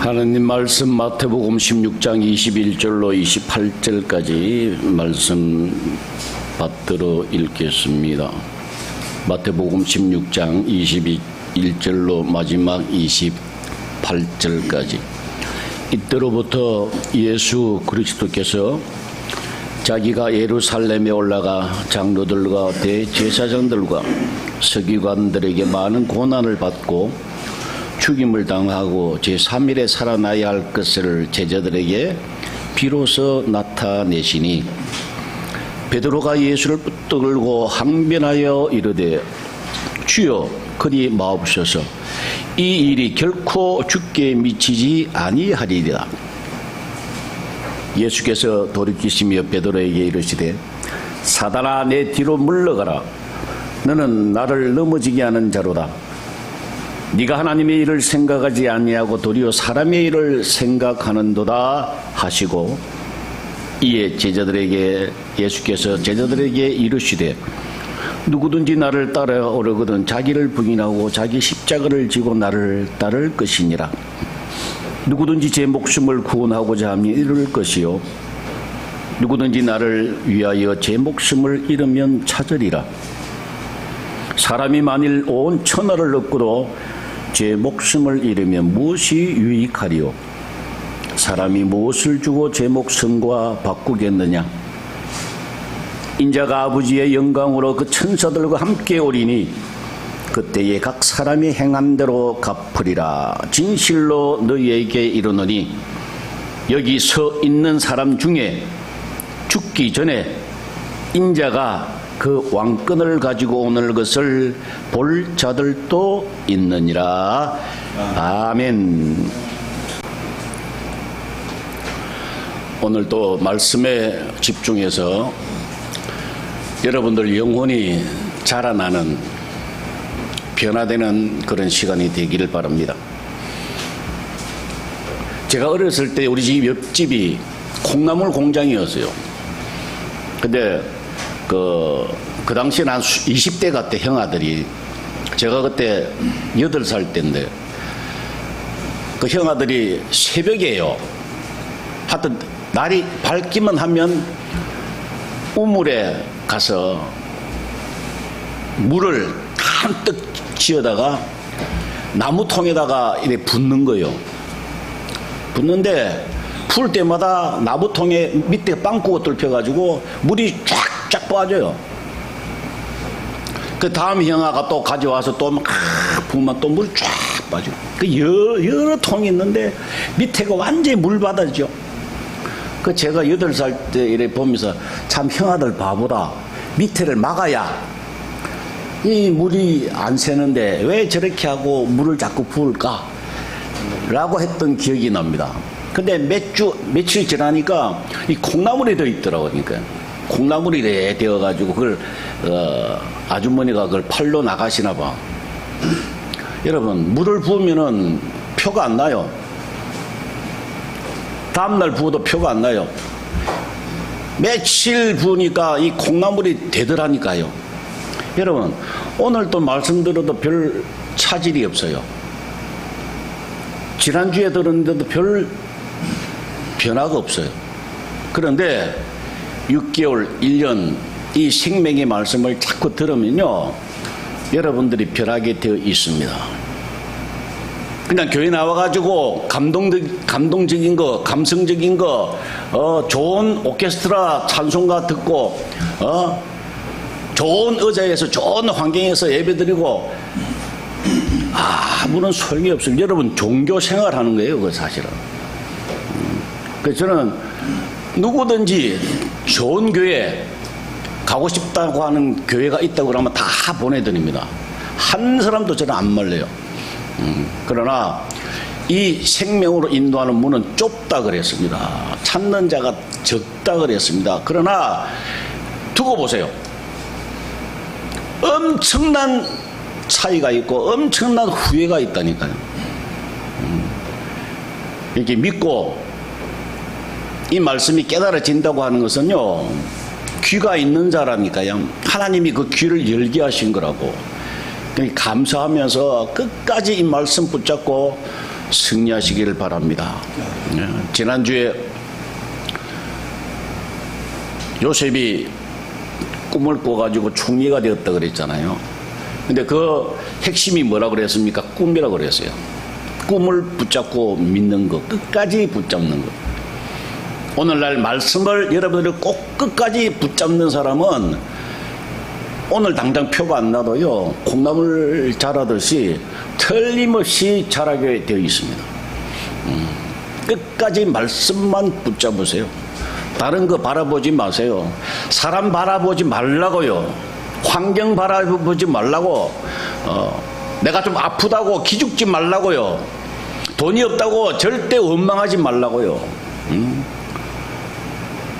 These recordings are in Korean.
하나님 말씀 마태복음 16장 21절로 28절까지 말씀 받들어 읽겠습니다. 마태복음 16장 21절로 마지막 28절까지. 이때로부터 예수 그리스도께서 자기가 예루살렘에 올라가 장로들과 대제사장들과 서기관들에게 많은 고난을 받고 죽임을 당하고 제3일에 살아나야 할 것을 제자들에게 비로소 나타내시니 베드로가 예수를 붙들고 항변하여 이르되 주여 그리 마옵소서 이 일이 결코 죽게 미치지 아니하리라. 예수께서 돌이키시며 베드로에게 이르시되 사단아 내 뒤로 물러가라. 너는 나를 넘어지게 하는 자로다. 네가 하나님의 일을 생각하지 아니하고 도리어 사람의 일을 생각하는도다 하시고 이에 예수께서 제자들에게 이르시되 누구든지 나를 따라오려거든 자기를 부인하고 자기 십자가를 지고 나를 따를 것이니라. 누구든지 제 목숨을 구원하고자 하면 잃을 것이요 누구든지 나를 위하여 제 목숨을 잃으면 찾으리라. 사람이 만일 온 천하를 얻고도 제 목숨을 잃으면 무엇이 유익하리요? 사람이 무엇을 주고 제 목숨과 바꾸겠느냐? 인자가 아버지의 영광으로 그 천사들과 함께 오리니 그때에 각 사람이 행한 대로 갚으리라. 진실로 너희에게 이르노니 여기 서 있는 사람 중에 죽기 전에 인자가 그 왕권을 가지고 오는 것을 볼 자들도 있느니라. 아멘. 오늘도 말씀에 집중해서 여러분들 영혼이 자라나는 변화되는 그런 시간이 되기를 바랍니다. 제가 어렸을 때 우리 집 옆집이 콩나물 공장이었어요. 근데 그 당시에는 한 20대 같아, 형아들이. 제가 그때 8살 때인데, 그 형아들이 새벽에요. 하여튼, 날이 밝기만 하면 우물에 가서 물을 한뜩 지어다가 나무통에다가 이렇게 붓는 거예요. 붓는데, 풀 때마다 나무통에 밑에 빵꾸가 뚫혀가지고 물이 쫙 빠져요. 그 다음 형아가 또 가져와서 또 막 부으면 또 물 쫙 빠져. 그 여러 통이 있는데 밑에가 완전히 물바다죠. 그 제가 8살 때 이래 보면서 참 형아들 바보다. 밑에를 막아야 이 물이 안 새는데 왜 저렇게 하고 물을 자꾸 부을까? 라고 했던 기억이 납니다. 근데 며칠 지나니까 이 콩나물이 더 있더라고요. 그러니까. 콩나물이 되어가지고 그걸 아주머니가 그걸 팔러 나가시나 봐. 여러분 물을 부으면은 표가 안 나요. 다음날 부어도 표가 안 나요. 며칠 부으니까 이 콩나물이 되더라니까요. 여러분 오늘 또 말씀 들어도 별 차질이 없어요. 지난주에 들었는데도 별 변화가 없어요. 그런데 6개월, 1년 이 생명의 말씀을 자꾸 들으면요 여러분들이 변하게 되어 있습니다. 그냥 교회 나와가지고 감동적인 거, 감성적인 거, 좋은 오케스트라 찬송가 듣고, 좋은 의자에서 좋은 환경에서 예배드리고 아무런 소용이 없어요. 여러분 종교 생활하는 거예요, 그 사실은. 그래서 저는 누구든지 좋은 교회 가고 싶다고 하는 교회가 있다고 그러면 다 보내드립니다. 한 사람도 저는 안 말려요. 그러나 이 생명으로 인도하는 문은 좁다 그랬습니다. 찾는 자가 적다 그랬습니다. 그러나 두고 보세요. 엄청난 차이가 있고 엄청난 후회가 있다니까요. 이렇게 믿고 이 말씀이 깨달아진다고 하는 것은요 귀가 있는 자라니까요. 하나님이 그 귀를 열게 하신 거라고. 감사하면서 끝까지 이 말씀 붙잡고 승리하시기를 바랍니다. 지난주에 요셉이 꿈을 꿔가지고 총리가 되었다 그랬잖아요. 근데 그 핵심이 뭐라고 그랬습니까? 꿈이라고 그랬어요. 꿈을 붙잡고 믿는 것, 끝까지 붙잡는 것. 오늘날 말씀을 여러분들이 꼭 끝까지 붙잡는 사람은 오늘 당장 표가 안 나도요, 콩나물 자라듯이 틀림없이 자라게 되어 있습니다. 끝까지 말씀만 붙잡으세요. 다른 거 바라보지 마세요. 사람 바라보지 말라고요. 환경 바라보지 말라고. 내가 좀 아프다고 기죽지 말라고요. 돈이 없다고 절대 원망하지 말라고요.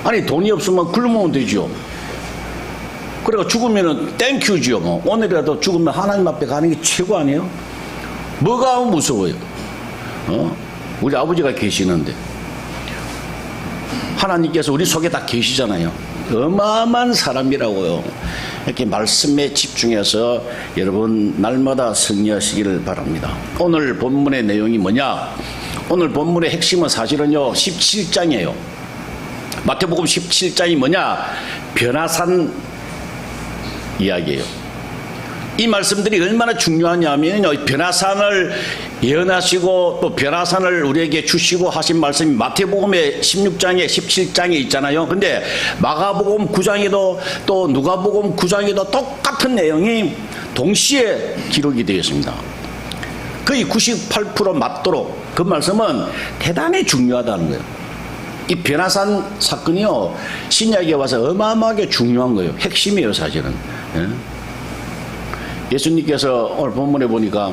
아니, 돈이 없으면 굶으면 되죠. 그리고 죽으면은 땡큐지요. 뭐 오늘이라도 죽으면 하나님 앞에 가는 게 최고 아니에요? 뭐가 무서워요? 우리 아버지가 계시는데 하나님께서 우리 속에 다 계시잖아요. 어마어마한 사람이라고요. 이렇게 말씀에 집중해서 여러분 날마다 승리하시기를 바랍니다. 오늘 본문의 내용이 뭐냐? 오늘 본문의 핵심은 사실은요 17장이에요. 마태복음 17장이 뭐냐? 변화산 이야기예요. 이 말씀들이 얼마나 중요하냐면요, 변화산을 예언하시고 또 변화산을 우리에게 주시고 하신 말씀이 마태복음의 16장에 17장에 있잖아요. 근데 마가복음 9장에도 또 누가복음 9장에도 똑같은 내용이 동시에 기록이 되어 있습니다. 거의 98% 맞도록 그 말씀은 대단히 중요하다는 거예요. 이 변화산 사건이요, 신약에 와서 어마어마하게 중요한 거예요. 핵심이에요, 사실은. 예수님께서 오늘 본문에 보니까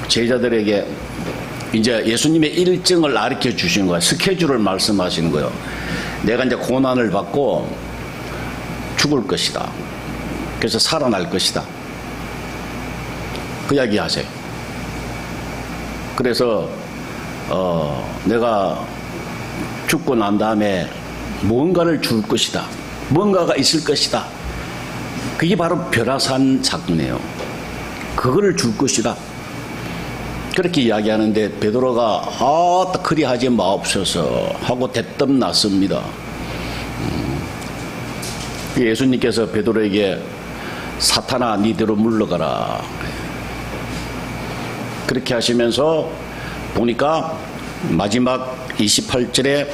제자들에게 이제 예수님의 일정을 가르쳐 주신 거예요. 스케줄을 말씀하시는 거예요. 내가 이제 고난을 받고 죽을 것이다. 그래서 살아날 것이다. 그 이야기 하세요. 그래서 내가 죽고 난 다음에 무언가를 줄 것이다. 무언가가 있을 것이다. 그게 바로 변화산 사건이에요. 그거를 줄 것이다. 그렇게 이야기하는데 베드로가 그리하지 마옵소서 하고 대뜸 났습니다. 예수님께서 베드로에게 사탄아 니대로 물러가라. 그렇게 하시면서 보니까 마지막 28절에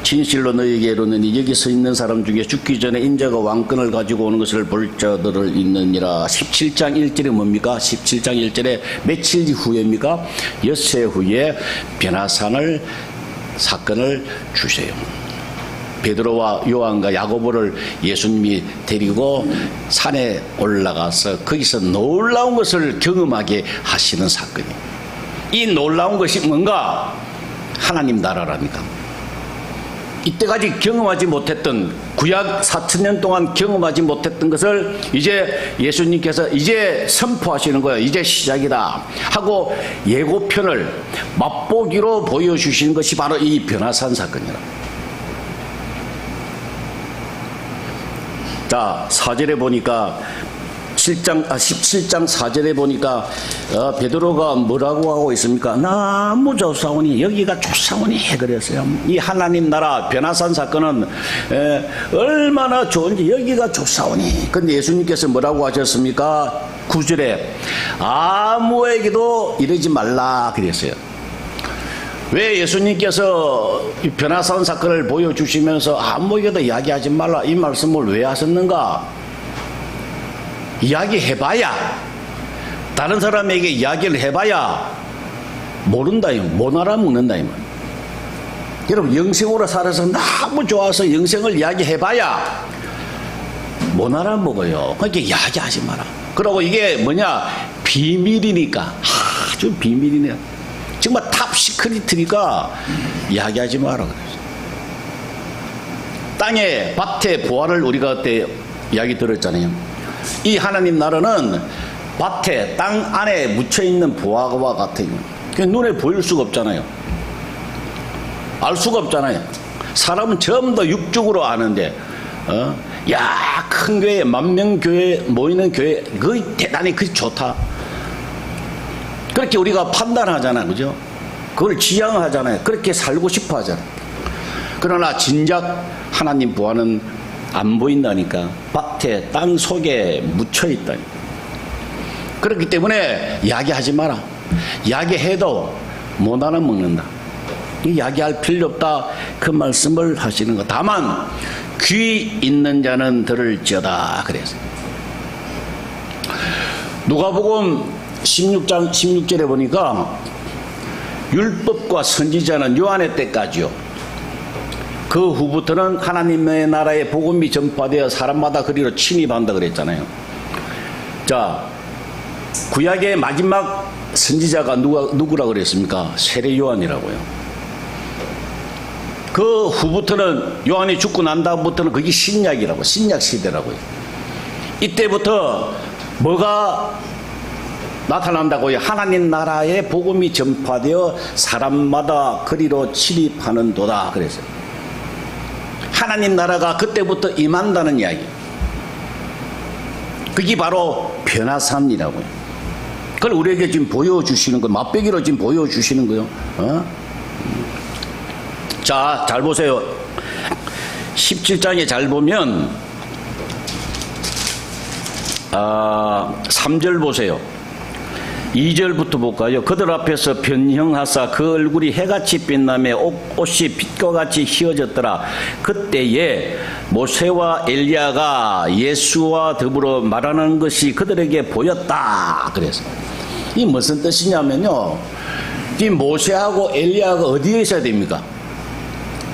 진실로 너희에게 이르노니 여기 서 있는 사람 중에 죽기 전에 인자가 왕권을 가지고 오는 것을 볼 자들을 있느니라. 17장 1절에 뭡니까? 17장 1절에 며칠 후에입니까? 엿새 후에 변화산을 사건을 주세요. 베드로와 요한과 야고보를 예수님이 데리고 산에 올라가서 거기서 놀라운 것을 경험하게 하시는 사건이에요. 이 놀라운 것이 뭔가? 하나님 나라랍니다. 이때까지 경험하지 못했던, 구약 4,000년 동안 경험하지 못했던 것을 이제 예수님께서 이제 선포하시는 거예요. 이제 시작이다 하고 예고편을 맛보기로 보여주시는 것이 바로 이 변화산 사건이라. 자, 4절에 보니까 17장 4절에 보니까 베드로가 뭐라고 하고 있습니까? 너무 좋사오니 여기가 좋사오니 그랬어요. 이 하나님 나라 변화산 사건은 얼마나 좋은지 여기가 좋사오니. 근데 예수님께서 뭐라고 하셨습니까? 9절에 아무에게도 이러지 말라 그랬어요. 왜 예수님께서 이 변화산 사건을 보여주시면서 아무에게도 이야기하지 말라 이 말씀을 왜 하셨는가? 이야기해봐야, 다른 사람에게 이야기를 해봐야 모른다, 못 알아먹는다. 여러분, 영생으로 살아서 너무 좋아서 영생을 이야기해봐야 못 알아먹어요. 그러니까 이야기하지 마라. 그리고 이게 뭐냐? 비밀이니까. 아주 비밀이네요. 정말 탑 시크릿이니까 이야기하지 마라 그랬어요. 땅에 밭에 보화를 우리가 그때 이야기 들었잖아요. 이 하나님 나라는 밭에 땅 안에 묻혀있는 보화와 같아요. 눈에 보일 수가 없잖아요. 알 수가 없잖아요. 사람은 전부 다 육적으로 아는데 야, 큰 교회, 만명 교회 모이는 교회 그게 대단히 그게 좋다. 그렇게 우리가 판단하잖아, 그죠? 그걸 지향하잖아요. 그렇게 살고 싶어 하잖아요. 그러나 진작 하나님 부활은 안 보인다니까. 밭에 땅 속에 묻혀 있다니까. 그렇기 때문에 야기하지 마라. 야기해도 못 알아먹는다. 야기할 필요 없다. 그 말씀을 하시는 것. 다만 귀 있는 자는 들을지어다 그래서 누가복음 16장 16절에 보니까 율법과 선지자는 요한의 때까지요. 그 후부터는 하나님의 나라의 복음이 전파되어 사람마다 그리로 침입한다 그랬잖아요. 자, 구약의 마지막 선지자가 누구라 그랬습니까? 세례 요한이라고요. 그 후부터는 요한이 죽고 난 다음부터는 그게 신약이라고, 신약 시대라고요. 이때부터 뭐가 나타난다고요? 하나님 나라의 복음이 전파되어 사람마다 그리로 침입하는 도다 그랬어요. 하나님 나라가 그때부터 임한다는 이야기. 그게 바로 변화산이라고요. 그걸 우리에게 지금 보여주시는 거예요. 맛배기로 지금 보여주시는 거예요. 자, 잘 보세요. 17장에 잘 보면 3절 보세요. 2절부터 볼까요? 그들 앞에서 변형하사 그 얼굴이 해같이 빛나며 옷이 빛과 같이 휘어졌더라. 그때에 모세와 엘리야가 예수와 더불어 말하는 것이 그들에게 보였다. 그래서 이 무슨 뜻이냐면요, 이 모세하고 엘리야가 어디에 있어야 됩니까?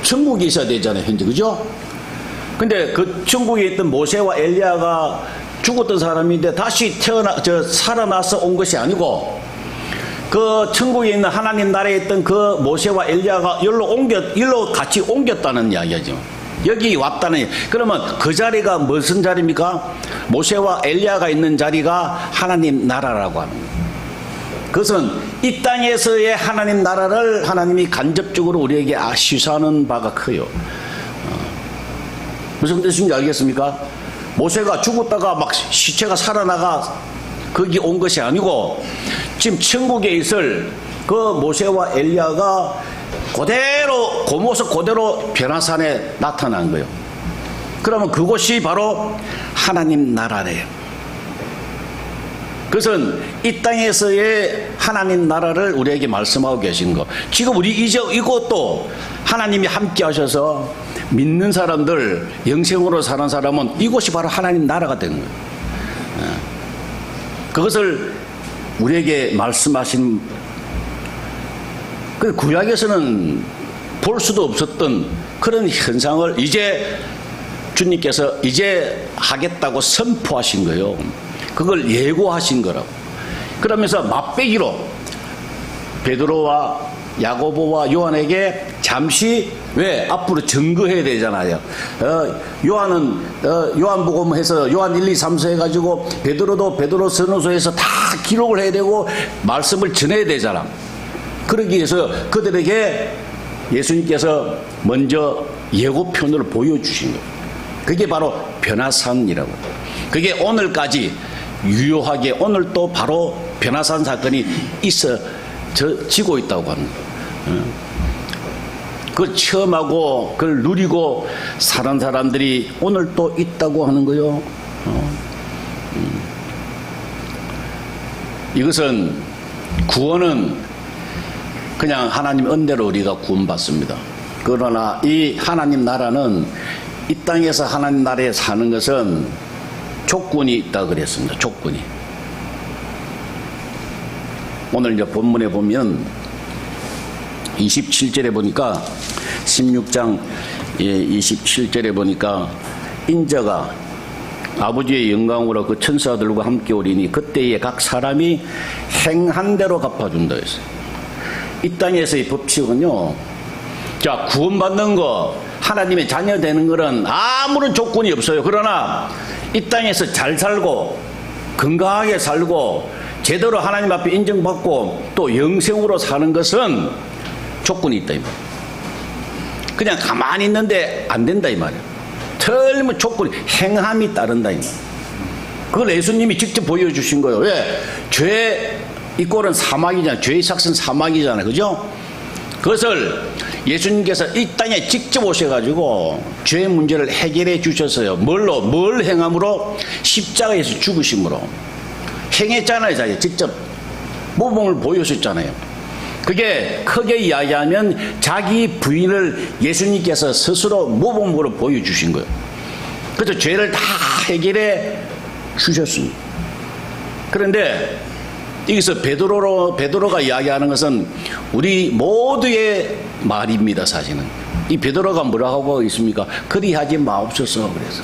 천국에 있어야 되잖아요, 현재. 그죠? 근데 그 천국에 있던 모세와 엘리야가 죽었던 사람인데 다시 살아나서 온 것이 아니고, 그 천국에 있는 하나님 나라에 있던 그 모세와 엘리야가 일로 같이 옮겼다는 이야기죠. 여기 왔다는. 그러면 그 자리가 무슨 자리입니까? 모세와 엘리야가 있는 자리가 하나님 나라라고 하는 거예요. 그것은 이 땅에서의 하나님 나라를 하나님이 간접적으로 우리에게 시사하는 바가 커요. 무슨 뜻인지 알겠습니까? 모세가 죽었다가 막 시체가 살아나가 거기 온 것이 아니고, 지금 천국에 있을 그 모세와 엘리야가 그대로 그 모습 그대로 변화산에 나타난 거예요. 그러면 그곳이 바로 하나님 나라래요. 그것은 이 땅에서의 하나님 나라를 우리에게 말씀하고 계신 거. 지금 우리 이것도 하나님이 함께 하셔서 믿는 사람들, 영생으로 사는 사람은 이곳이 바로 하나님 나라가 되는 거예요. 그것을 우리에게 말씀하신, 그 구약에서는 볼 수도 없었던 그런 현상을 이제 주님께서 이제 하겠다고 선포하신 거예요. 그걸 예고하신 거라고. 그러면서 맛배기로 베드로와 야고보와 요한에게 잠시, 왜? 앞으로 증거해야 되잖아요. 요한복음해서 요한 1, 2, 3, 4 해가지고 베드로도 베드로 선후서에서 다 기록을 해야 되고 말씀을 전해야 되잖아. 그러기 위해서 그들에게 예수님께서 먼저 예고편을 보여주신 거예요. 그게 바로 변화산이라고. 그게 오늘까지 유효하게 오늘 또 바로 변화산 사건이 있어지고 있다고 하는 거예요. 그걸 체험하고 그걸 누리고 사는 사람들이 오늘 또 있다고 하는 거예요. 이것은 구원은 그냥 하나님 은혜로 우리가 구원받습니다. 그러나 이 하나님 나라는, 이 땅에서 하나님 나라에 사는 것은 조건이 있다 그랬습니다. 조건이. 오늘 이제 본문에 보면 27절에 보니까, 16장 27절에 보니까, 인자가 아버지의 영광으로 그 천사들과 함께 오리니 그때에 각 사람이 행한 대로 갚아준다 했어요. 이 땅에서의 법칙은요, 자, 구원받는 거, 하나님의 자녀 되는 거는 아무런 조건이 없어요. 그러나 이 땅에서 잘 살고 건강하게 살고 제대로 하나님 앞에 인정받고 또 영생으로 사는 것은 조건이 있다 이 말이에요. 그냥 가만히 있는데 안 된다 이 말이에요. 틀리면 조건이, 행함이 따른다 이 말이에요. 그걸 예수님이 직접 보여주신 거예요. 왜? 죄의 이꼴은 사막이잖아요. 죄의 삭은 사막이잖아요. 그죠? 그것을 예수님께서 이 땅에 직접 오셔가지고 죄의 문제를 해결해 주셨어요. 뭘 행함으로? 십자가에서 죽으심으로. 행했잖아요. 자기 직접 모범을 보여줬잖아요. 그게 크게 이야기하면 자기 부인을 예수님께서 스스로 모범으로 보여주신 거예요. 그래서 죄를 다 해결해 주셨습니다. 그런데 여기서 베드로가 이야기하는 것은 우리 모두의 말입니다. 사실은 이 베드로가 뭐라고 하고 있습니까? 그리하지 마옵소서. 그래서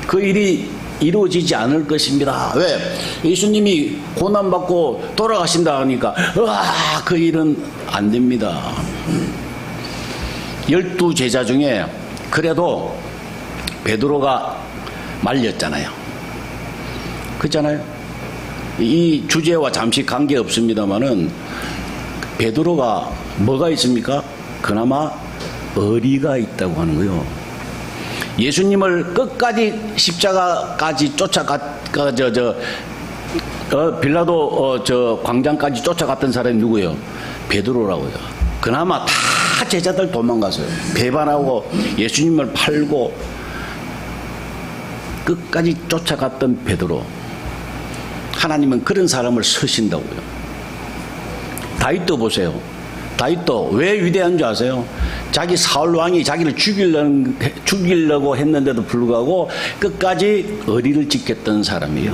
그 일이 이루어지지 않을 것입니다. 왜? 예수님이 고난받고 돌아가신다 하니까 그 일은 안 됩니다. 12 제자 중에 그래도 베드로가 말렸잖아요. 그렇잖아요. 이 주제와 잠시 관계없습니다마는 베드로가 뭐가 있습니까? 그나마 의리가 있다고 하는 거예요. 예수님을 끝까지 십자가까지 빌라도 광장까지 쫓아갔던 사람이 누구예요? 베드로라고요. 그나마 다 제자들 도망갔어요. 배반하고 예수님을 팔고 끝까지 쫓아갔던 베드로. 하나님은 그런 사람을 쓰신다고요. 다윗도 보세요. 다윗도 왜 위대한 줄 아세요? 자기 사울 왕이 자기를 죽이려고 했는데도 불구하고 끝까지 의리를 지켰던 사람이에요.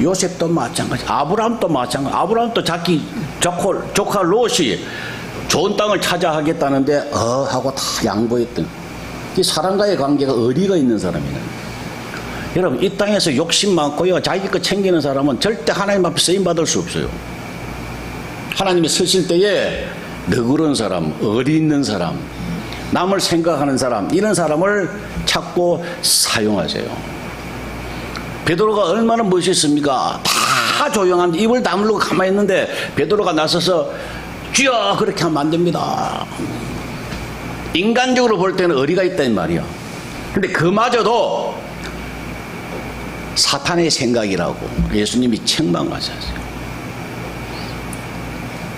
요셉도 마찬가지. 아브라함도 마찬가지. 아브라함도 자기 조카 롯이 좋은 땅을 찾아 하겠다는데 하고 다 양보했던. 이 사람과의 관계가 의리가 있는 사람이에요. 여러분, 이 땅에서 욕심 많고요, 자기 거 챙기는 사람은 절대 하나님 앞에 쓰임받을 수 없어요. 하나님이 쓰실 때에 너그러운 사람, 의리 있는 사람, 남을 생각하는 사람, 이런 사람을 찾고 사용하세요. 베드로가 얼마나 멋있습니까? 다 조용한 입을 다물고 가만히 있는데 베드로가 나서서 주여, 그렇게 하면 안 됩니다. 인간적으로 볼 때는 의리가 있다는 말이야. 근데 그마저도 사탄의 생각이라고 예수님이 책망하셨어요.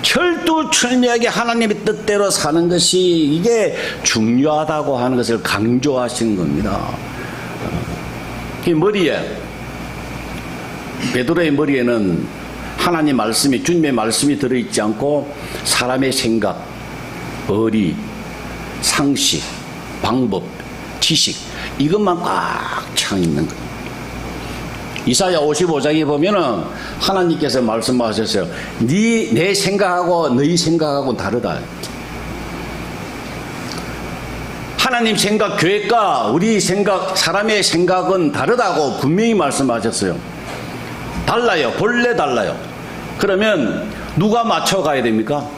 철두철미하게 하나님의 뜻대로 사는 것이 이게 중요하다고 하는 것을 강조하신 겁니다. 이 머리에, 베드로의 머리에는 하나님 말씀이, 주님의 말씀이 들어있지 않고 사람의 생각, 의리, 상식, 방법, 지식, 이것만 꽉 차 있는 거예요. 이사야 55장에 보면은 하나님께서 말씀하셨어요. 내 생각하고 너희 생각하고는 다르다. 하나님 생각, 계획과 우리 생각, 사람의 생각은 다르다고 분명히 말씀하셨어요. 달라요. 본래 달라요. 그러면 누가 맞춰가야 됩니까?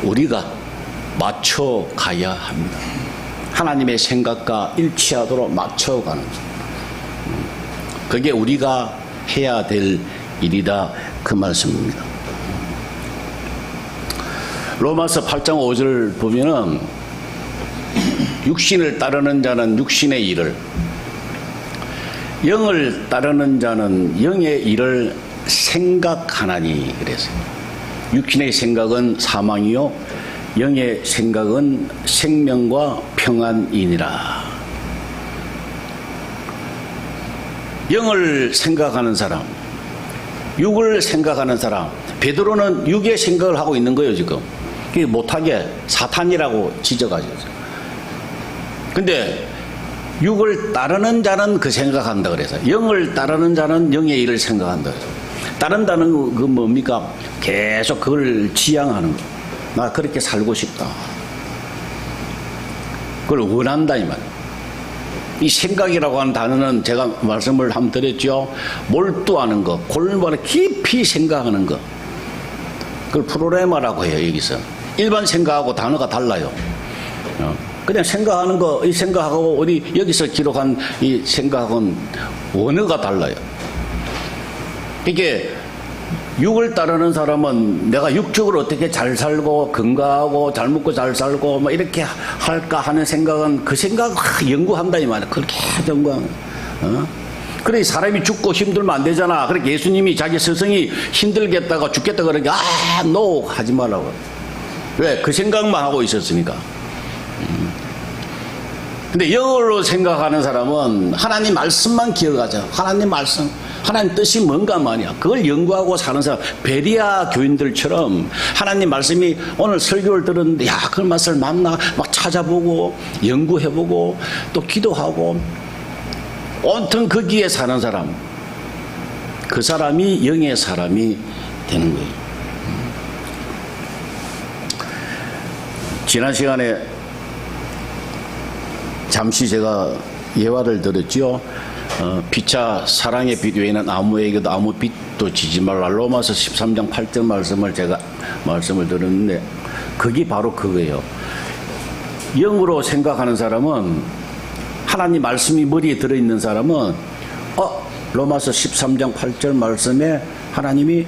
우리가 맞춰가야 합니다. 하나님의 생각과 일치하도록 맞춰가는 거예요. 그게 우리가 해야 될 일이다, 그 말씀입니다. 로마서 8장 5절 보면은 육신을 따르는 자는 육신의 일을, 영을 따르는 자는 영의 일을 생각하나니, 그랬어요. 육신의 생각은 사망이요 영의 생각은 생명과 평안이니라. 영을 생각하는 사람, 육을 생각하는 사람, 베드로는 육의 생각을 하고 있는 거예요. 지금 그게 못하게 사탄이라고 지적하죠. 근데 육을 따르는 자는 그 생각한다 그래서, 영을 따르는 자는 영의 일을 생각한다 그래서. 따른다는 그 뭡니까? 계속 그걸 지향하는 거. 나 그렇게 살고 싶다, 그걸 원한다 이 말이에요. 이 생각이라고 하는 단어는 제가 말씀을 한번 드렸죠. 몰두하는 거, 골반에 깊이 생각하는 거, 그걸 프로레마라고 해요. 여기서 일반 생각하고 단어가 달라요. 그냥 생각하는 거, 이 생각하고 우리 여기서 기록한 이 생각은 원어가 달라요. 이게 육을 따르는 사람은 내가 육적으로 어떻게 잘 살고 건강하고 잘 먹고 잘 살고 뭐 이렇게 할까 하는 생각은, 그 생각 연구한다 이 말이야. 그렇게 연구하는. 그래 사람이 죽고 힘들면 안 되잖아. 그렇게 예수님이 자기 스승이 힘들겠다고 죽겠다 그러니까 노 하지 말라고. 왜? 그 생각만 하고 있었으니까. 근데 영어로 생각하는 사람은 하나님 말씀만 기억하죠. 하나님 말씀, 하나님 뜻이 뭔가 말이야. 그걸 연구하고 사는 사람, 베리아 교인들처럼 하나님 말씀이 오늘 설교를 들었는데, 야, 그 말씀을 막 찾아보고, 연구해보고, 또 기도하고, 온통 거기에 사는 사람, 그 사람이 영의 사람이 되는 거예요. 지난 시간에 잠시 제가 예화를 들었죠. 피차 사랑의 빛 외에는 아무에게도 아무 빛도 지지 말라. 로마서 13장 8절 말씀을 들었는데, 그게 바로 그거예요. 영으로 생각하는 사람은, 하나님 말씀이 머리에 들어있는 사람은, 로마서 13장 8절 말씀에 하나님이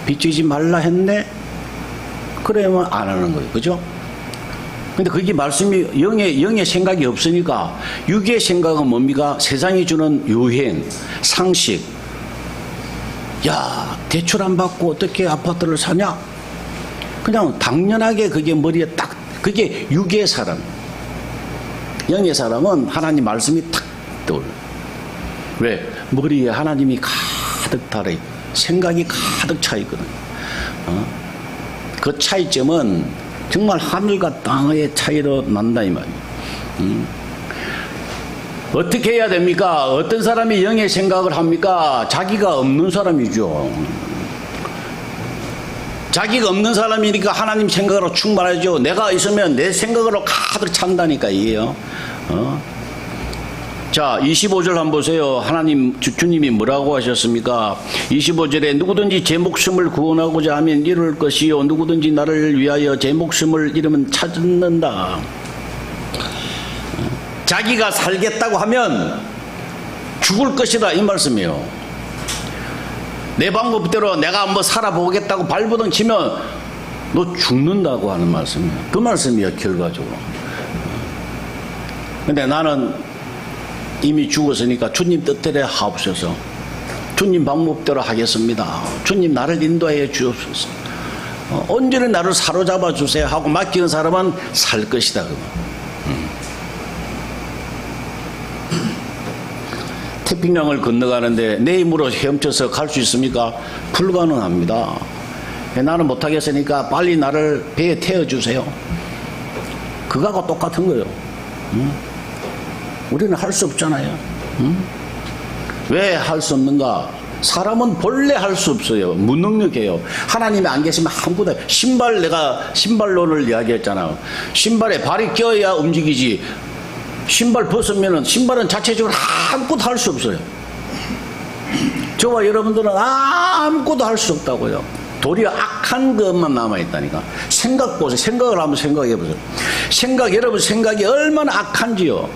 비치지 말라 했네? 그러면 안 하는 거예요. 그죠? 근데 그게 말씀이 영의 생각이 없으니까, 육의 생각은 뭡니까? 세상이 주는 유행, 상식. 야, 대출 안 받고 어떻게 아파트를 사냐? 그냥 당연하게 그게 머리에 딱, 그게 육의 사람. 영의 사람은 하나님 말씀이 탁 떠올려. 왜? 머리에 하나님이 가득 달아있고, 생각이 가득 차 있거든. 그 차이점은 정말 하늘과 땅의 차이로 난다 이 말이에요. 어떻게 해야 됩니까? 어떤 사람이 영의 생각을 합니까? 자기가 없는 사람이죠. 자기가 없는 사람이니까 하나님 생각으로 충만하죠. 내가 있으면 내 생각으로 가득 찬다니까 이게요. 자, 25절 한번 보세요. 하나님 주님이 뭐라고 하셨습니까? 25절에 누구든지 제 목숨을 구원하고자 하면 이룰 것이요, 누구든지 나를 위하여 제 목숨을 잃으면 찾는다. 자기가 살겠다고 하면 죽을 것이다 이 말씀이에요. 내 방법대로 내가 한번 살아보겠다고 발버둥 치면 너 죽는다고 하는 말씀이에요. 그 말씀이에요, 결과적으로. 근데 나는 이미 죽었으니까 주님 뜻대로 하옵소서. 주님 방법대로 하겠습니다. 주님 나를 인도해 주옵소서. 언제나 나를 사로잡아 주세요 하고 맡기는 사람은 살 것이다. 태평양을 건너가는데 내 힘으로 헤엄쳐서 갈 수 있습니까? 불가능합니다. 나는 못하겠으니까 빨리 나를 배에 태워주세요. 그거하고 똑같은 거예요. 우리는 할 수 없잖아요. 왜 할 수 없는가? 사람은 본래 할 수 없어요. 무능력해요. 하나님이 안 계시면 아무것도. 내가 신발론을 이야기했잖아요. 신발에 발이 껴야 움직이지. 신발 벗으면은 신발은 자체적으로 아무것도 할 수 없어요. 저와 여러분들은 아무것도 할 수 없다고요. 도리어 악한 것만 남아있다니까. 생각 보세요. 생각을 한번 생각해 보세요. 여러분 생각이 얼마나 악한지요.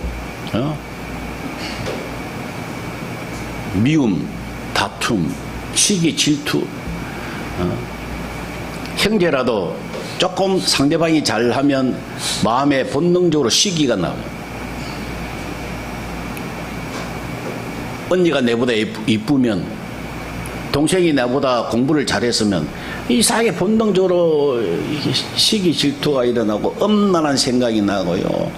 미움, 다툼, 시기, 질투. 형제라도 조금 상대방이 잘하면 마음에 본능적으로 시기가 나와요. 언니가 내보다 이쁘면, 동생이 나보다 공부를 잘했으면 이상하게 본능적으로 시기, 질투가 일어나고 엄란한 생각이 나고요.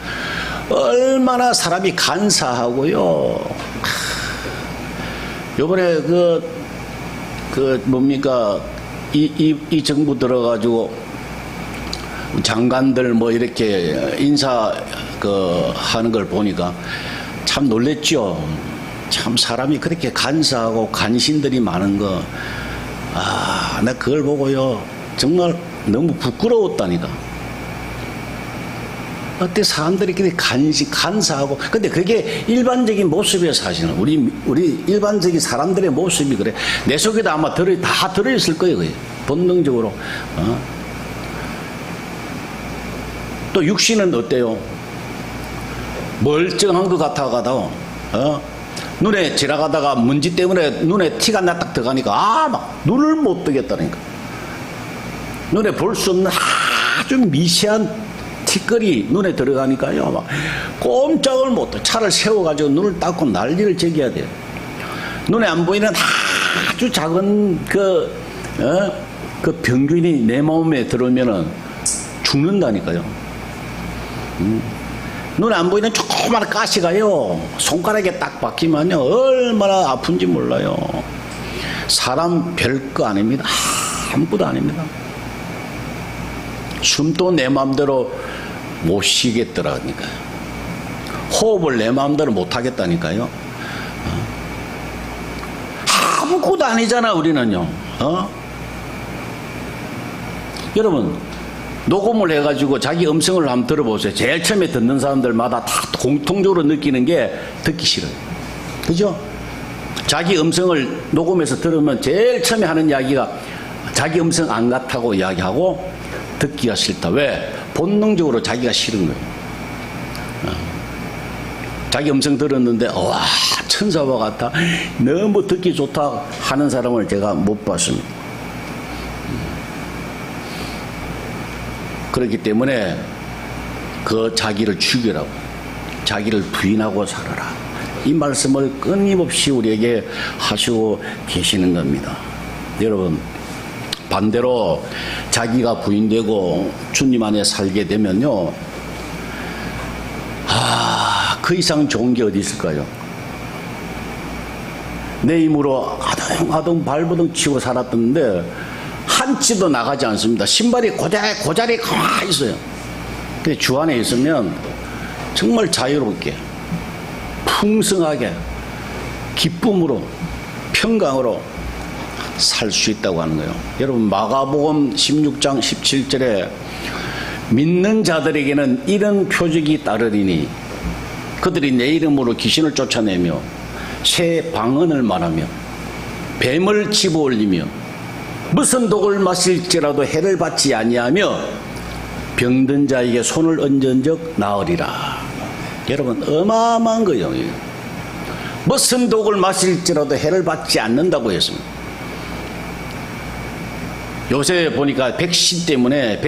얼마나 사람이 간사하고요. 요번에 뭡니까, 이 정부 들어가지고 장관들 뭐 이렇게 인사 하는 걸 보니까 참 놀랬죠. 참 사람이 그렇게 간사하고 간신들이 많은 거, 나 그걸 보고요 정말 너무 부끄러웠다니까. 어때 사람들이 그렇게 간사하고. 근데 그게 일반적인 모습이에요. 사실은 우리 일반적인 사람들의 모습이 그래. 내 속에도 아마 다 들어있을 거예요. 그게. 본능적으로. 또 육신은 어때요? 멀쩡한 것 같아가도 눈에 지나가다가 먼지 때문에 눈에 티가 딱 들어가니까 막 눈을 못 뜨겠다니까. 눈에 볼 수 없는 아주 미세한 티끌이 눈에 들어가니까요, 막 꼼짝을 못해. 차를 세워가지고 눈을 닦고 난리를 저겨야 돼요. 눈에 안 보이는 아주 작은 그 병균이 내 몸에 들어오면은 죽는다니까요. 눈에 안 보이는 조그마한 가시가요, 손가락에 딱 박히면요, 얼마나 아픈지 몰라요. 사람 별거 아닙니다. 아무것도 아닙니다. 숨도 내 마음대로 못 쉬겠더라니까요. 호흡을 내 마음대로 못 하겠다니까요. 아무것도 아니잖아, 우리는요. 여러분, 녹음을 해가지고 자기 음성을 한번 들어보세요. 제일 처음에 듣는 사람들마다 다 공통적으로 느끼는 게 듣기 싫어요. 그죠? 자기 음성을 녹음해서 들으면 제일 처음에 하는 이야기가 자기 음성 안 같다고 이야기하고 듣기가 싫다. 왜? 본능적으로 자기가 싫은 거예요. 자기 음성 들었는데 와, 천사와 같아, 너무 듣기 좋다 하는 사람을 제가 못 봤습니다. 그렇기 때문에 그 자기를 죽여라고, 자기를 부인하고 살아라, 이 말씀을 끊임없이 우리에게 하시고 계시는 겁니다. 여러분, 반대로 자기가 부인되고 주님 안에 살게 되면요, 그 이상 좋은 게 어디 있을까요? 내 힘으로 아둥아둥 발버둥 치고 살았던데 한 치도 나가지 않습니다. 신발이 고자리에 가만히 있어요. 근데 주 안에 있으면 정말 자유롭게, 풍성하게, 기쁨으로, 평강으로 살 수 있다고 하는 거예요. 여러분, 마가복음 16장 17절에 믿는 자들에게는 이런 표적이 따르리니 그들이 내 이름으로 귀신을 쫓아내며 새 방언을 말하며 뱀을 집어올리며 무슨 독을 마실지라도 해를 받지 아니하며 병든 자에게 손을 얹은즉 나으리라. 여러분, 어마어마한 거예요. 무슨 독을 마실지라도 해를 받지 않는다고 했습니다. 요새 보니까 백신 때문에,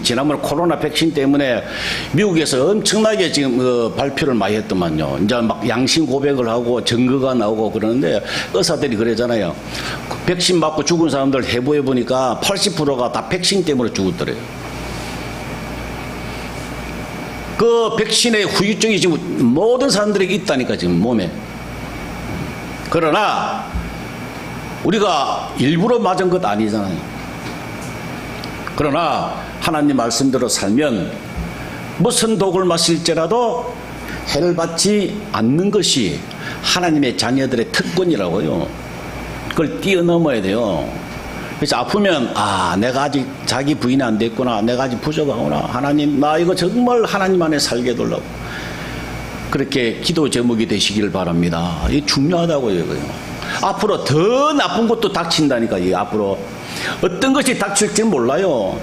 지난번 코로나 백신 때문에 미국에서 엄청나게 지금 발표를 많이 했더만요. 이제 막 양심 고백을 하고 증거가 나오고 그러는데, 의사들이 그러잖아요. 백신 맞고 죽은 사람들 해부해 보니까 80%가 다 백신 때문에 죽었더래요. 그 백신의 후유증이 지금 모든 사람들에게 있다니까, 지금 몸에. 그러나 우리가 일부러 맞은 것 아니잖아요. 그러나 하나님 말씀대로 살면 무슨 독을 마실지라도 해를 받지 않는 것이 하나님의 자녀들의 특권이라고요. 그걸 뛰어넘어야 돼요. 그래서 아프면 내가 아직 자기 부인이 안 됐구나, 내가 아직 부족하구나, 하나님 나 이거 정말 하나님 안에 살게 해달라고, 그렇게 기도 제목이 되시기를 바랍니다. 이게 중요하다고요. 이거요. 앞으로 더 나쁜 것도 닥친다니까. 이 앞으로 어떤 것이 닥칠지 몰라요.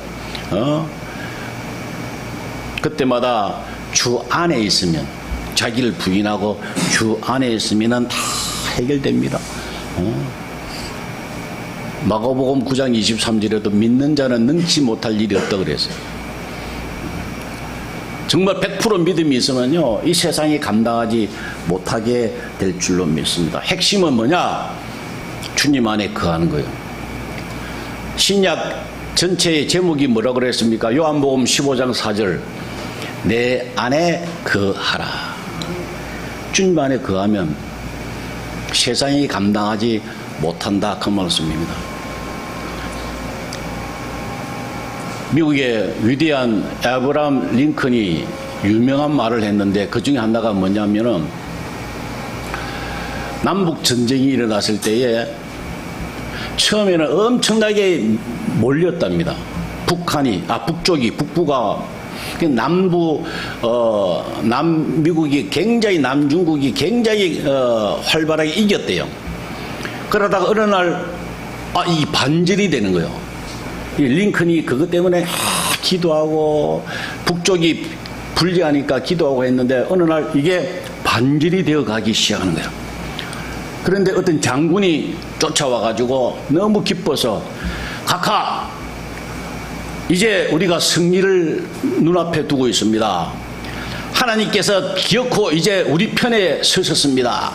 그때마다 주 안에 있으면, 자기를 부인하고 주 안에 있으면 다 해결됩니다. 마가복음 9장 23절에도 믿는 자는 능치 못할 일이 없다 그랬어요. 정말 100% 믿음이 있으면요, 이 세상이 감당하지 못하게 될 줄로 믿습니다. 핵심은 뭐냐? 주님 안에 거하는 거예요. 신약 전체의 제목이 뭐라 그랬습니까? 요한복음 15장 4절, 내 안에 거하라. 주님 안에 거하면 세상이 감당하지 못한다, 그 말씀입니다. 미국의 위대한 에브라함 링컨이 유명한 말을 했는데, 그 중에 하나가 뭐냐면은, 남북 전쟁이 일어났을 때에 처음에는 엄청나게 몰렸답니다. 북부가 남미국이 굉장히, 남중국이 굉장히 활발하게 이겼대요. 그러다가 어느 날 이 반절이 되는 거예요. 링컨이 그것 때문에 기도하고, 북쪽이 불리하니까 기도하고 했는데 어느 날 이게 반절이 되어 가기 시작하는 거예요. 그런데 어떤 장군이 쫓아와가지고 너무 기뻐서, 각하, 이제 우리가 승리를 눈앞에 두고 있습니다. 하나님께서 기어코 이제 우리 편에 서셨습니다.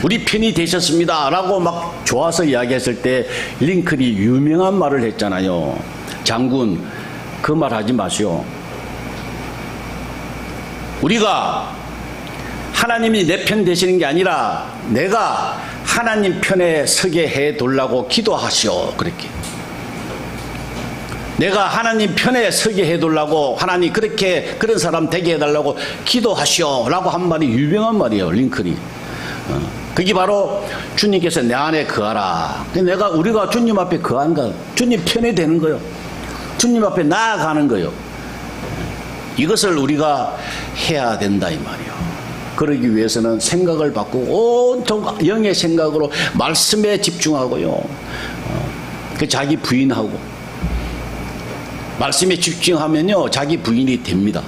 우리 편이 되셨습니다. 라고 막 좋아서 이야기했을 때 링컨이 유명한 말을 했잖아요. 장군, 그 말 하지 마시오. 우리가 하나님이 내 편 되시는 게 아니라 내가 하나님 편에 서게 해둘라고 기도하시오. 그렇게. 내가 하나님 편에 서게 해둘라고 하나님 그렇게 그런 사람 되게 해달라고 기도하시오 라고 한 말이 유명한 말이에요. 링컨이. 그게 바로 주님께서 내 안에 거하라. 우리가 주님 앞에 거한 거, 주님 편에 되는 거요. 주님 앞에 나아가는 거요. 이것을 우리가 해야 된다 이 말이요. 그러기 위해서는 생각을 바꾸고 온통 영의 생각으로 말씀에 집중하고요. 그 자기 부인하고 말씀에 집중하면요 자기 부인이 됩니다.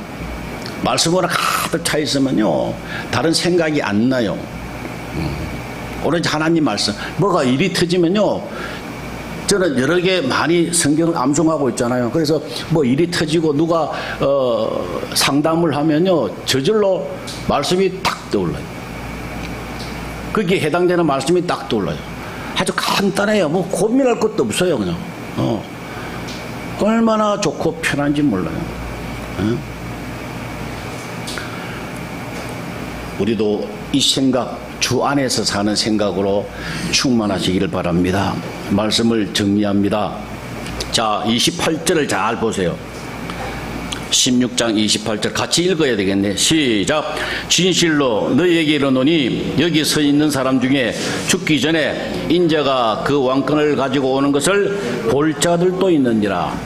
말씀으로 가득 차 있으면요 다른 생각이 안 나요. 오로지 하나님 말씀. 뭐가 일이 터지면요 저는 여러 개 많이 성경을 암송하고 있잖아요. 그래서 뭐 일이 터지고 누가 상담을 하면요 저절로 말씀이 딱 떠올라요. 거기에 해당되는 말씀이 딱 떠올라요. 아주 간단해요. 뭐 고민할 것도 없어요. 그냥 얼마나 좋고 편한지 몰라요. 우리도 이 생각, 주 안에서 사는 생각으로 충만하시기를 바랍니다. 말씀을 정리합니다. 자, 28절을 잘 보세요. 16장 28절 같이 읽어야 되겠네. 시작. 진실로 너희에게 이르노니 여기 서 있는 사람 중에 죽기 전에 인자가 그 왕권을 가지고 오는 것을 볼 자들도 있느니라.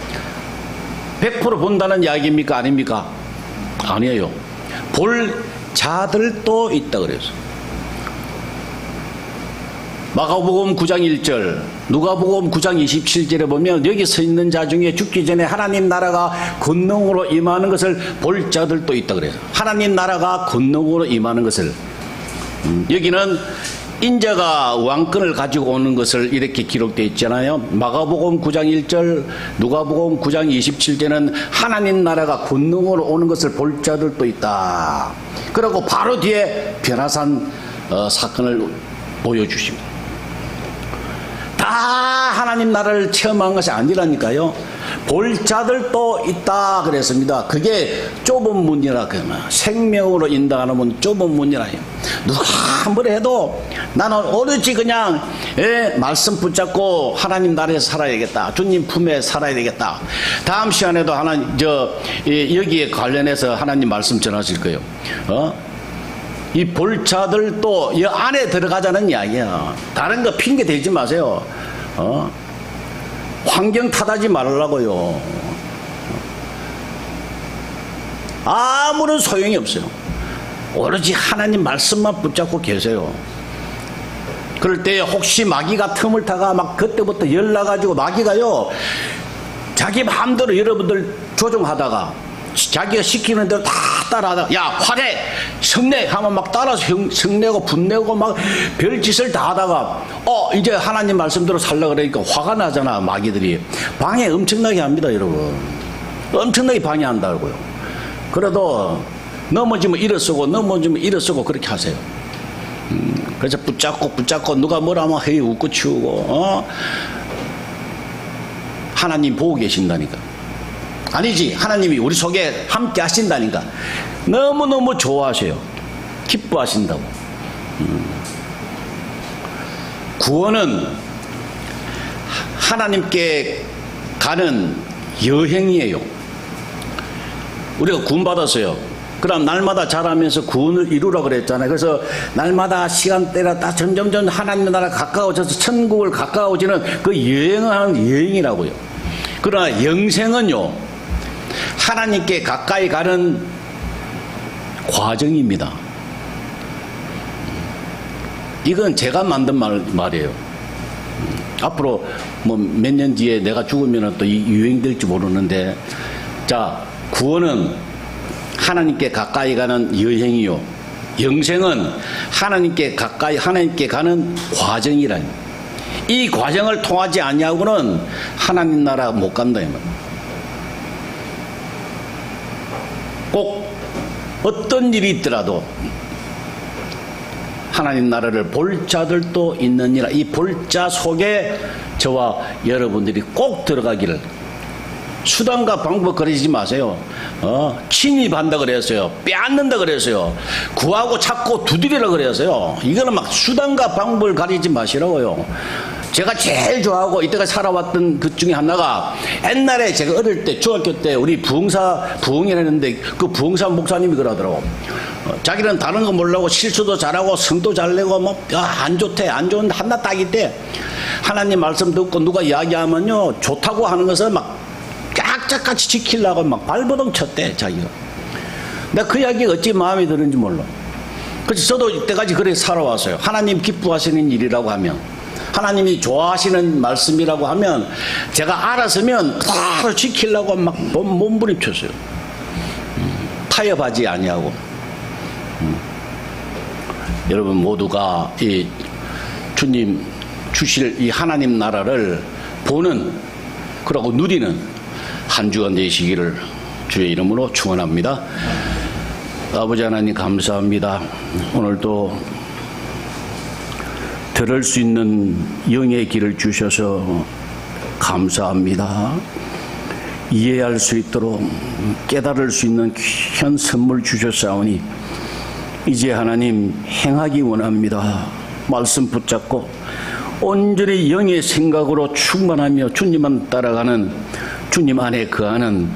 100% 본다는 이야기입니까? 아닙니까? 아니에요. 볼 자들도 있다 그랬어요. 마가복음 9장 1절, 누가복음 9장 27절에 보면 여기 서 있는 자 중에 죽기 전에 하나님 나라가 권능으로 임하는 것을 볼 자들도 있다 그래요. 하나님 나라가 권능으로 임하는 것을. 여기는 인자가 왕권을 가지고 오는 것을 이렇게 기록되어 있잖아요. 마가복음 9장 1절, 누가복음 9장 27절에는 하나님 나라가 권능으로 오는 것을 볼 자들도 있다. 그리고 바로 뒤에 변화산 사건을 보여주십니다. 다 하나님 나라를 체험한 것이 아니라니까요. 볼 자들도 있다 그랬습니다. 그게 좁은 문이라 그러면 생명으로 인도하는 문, 좁은 문이라 해요. 누가 뭘 해도 나는 오로지 그냥 말씀 붙잡고 하나님 나라에서 살아야겠다. 주님 품에 살아야 되겠다. 다음 시간에도 여기에 관련해서 하나님 말씀 전하실 거예요. 이 볼 자들도 이 안에 들어가자는 이야기야. 다른 거 핑계 대지 마세요. 환경 탓하지 말라고요. 아무런 소용이 없어요. 오로지 하나님 말씀만 붙잡고 계세요. 그럴 때 혹시 마귀가 틈을 타가 막 그때부터 열나가지고 마귀가요 자기 마음대로 여러분들 조종하다가 자기가 시키는 대로 다 따라하다가 야 화내 성내 하면 막 따라서 성내고 분내고 막 별짓을 다 하다가 이제 하나님 말씀대로 살라 그러니까 화가 나잖아. 마귀들이 방해 엄청나게 합니다. 여러분 엄청나게 방해한다고요. 그래도 넘어지면 일어서고 넘어지면 일어서고 그렇게 하세요. 그래서 붙잡고 누가 뭐라 하면 헤이 웃고 치우고 하나님 보고 계신다니까. 아니지 하나님이 우리 속에 함께 하신다니까. 너무너무 좋아하셔요. 기뻐하신다고. 구원은 하나님께 가는 여행이에요. 우리가 구원 받았어요. 그럼 날마다 자라면서 구원을 이루라 그랬잖아요. 그래서 날마다 시간대가 다 점점점 하나님 나라 가까워져서 천국을 가까워지는 그 여행을 하는 여행이라고요. 그러나 영생은요 하나님께 가까이 가는 과정입니다. 이건 제가 만든 말이에요. 앞으로 뭐 몇 년 뒤에 내가 죽으면 또 유행될지 모르는데, 자, 구원은 하나님께 가까이 가는 여행이요. 영생은 하나님께 가까이, 하나님께 가는 과정이라니. 이 과정을 통하지 아니하고는 하나님 나라 못 간다, 이 말이에요. 꼭 어떤 일이 있더라도 하나님 나라를 볼 자들도 있느니라. 이 볼 자 속에 저와 여러분들이 꼭 들어가기를 수단과 방법 가리지 마세요. 침입한다 그랬어요. 빼앗는다 그랬어요. 구하고 찾고 두드리라 그랬어요. 이거는 막 수단과 방법을 가리지 마시라고요. 제가 제일 좋아하고 이때까지 살아왔던 것 중에 하나가, 옛날에 제가 어릴 때 중학교 때 우리 부흥회를 했는데 그 부흥사 목사님이 그러더라고. 자기는 다른 거 모르고 실수도 잘하고 성도 잘 내고 뭐 안 좋대, 안 좋은데 하나 딱 이때 하나님 말씀 듣고 누가 이야기하면요 좋다고 하는 것을 막 깍짝같이 지키려고 막 발버둥 쳤대 자기가. 내가 그 이야기가 어찌 마음에 드는지 몰라. 그래서 저도 이때까지 그렇게 살아왔어요. 하나님 기뻐하시는 일이라고 하면, 하나님이 좋아하시는 말씀이라고 하면 제가 알았으면 바로 지키려고 막 몸부림쳤어요. 타협하지 아니하고. 여러분 모두가 이 주님 주실 이 하나님 나라를 보는, 그러고 누리는 한 주가 되시기를 주의 이름으로 축원합니다. 아버지 하나님 감사합니다. 오늘도 들을 수 있는 영의 길을 주셔서 감사합니다. 이해할 수 있도록 깨달을 수 있는 귀한 선물 주셨사오니 이제 하나님 행하기 원합니다. 말씀 붙잡고 온전히 영의 생각으로 충만하며 주님만 따라가는, 주님 안에 거하는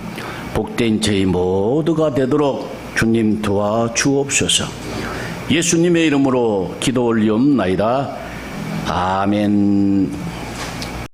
복된 저희 모두가 되도록 주님 도와주옵소서. 예수님의 이름으로 기도 올리옵나이다. 아멘.